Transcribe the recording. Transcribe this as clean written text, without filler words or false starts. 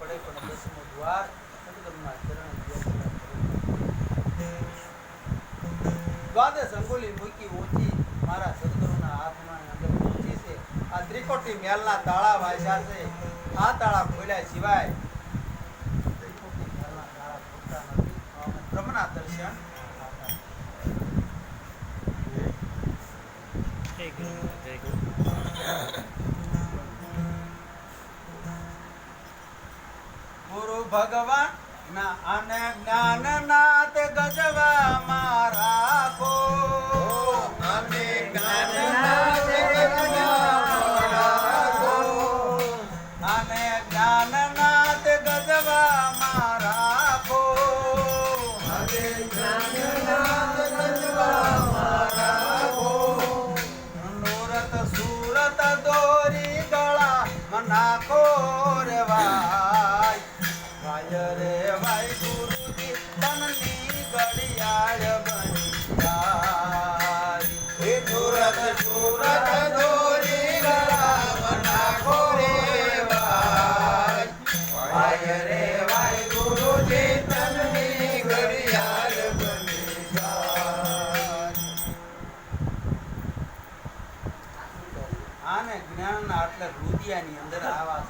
પડે પણ દસમો દ્વાર સદગુરુના ચરણ દ્વાદશ અંગુલી મૂકી ઓછી મારા સદગુરુના હાથમાં અંદર પહોંચી છે. આ ત્રિકોટી મહેલના તાળા વાગ્યા છે. આ તાળા ખોલ્યા સિવાય ત્રિકોટી મહેલના તાળા ખોલતા નથી. બ્રહ્મના દર્શન ગુરુ ભગવાન ના અને જ્ઞાનનાથ ગજવામાં રાખો અને જ્ઞાનનાથ ગજવામાં રાખો અને જ્ઞાનનાથ ગજવામાં રાખો અને જ્ઞાનનાથ ગજવામાં રાખો નૂરત સુરત દોરી ગળા મનાખો રે વાય વાય રે વાય ગુરુજી તનની ઘડિયાળ બની જાય હે સુરત સુરત દોરી ગળા મનાખો રે વાય વાય રે વાય ગુરુજી તનની ઘડિયાળ બની જાય. આને જ્ઞાનના આટલા રુદિયાની અંદર આવા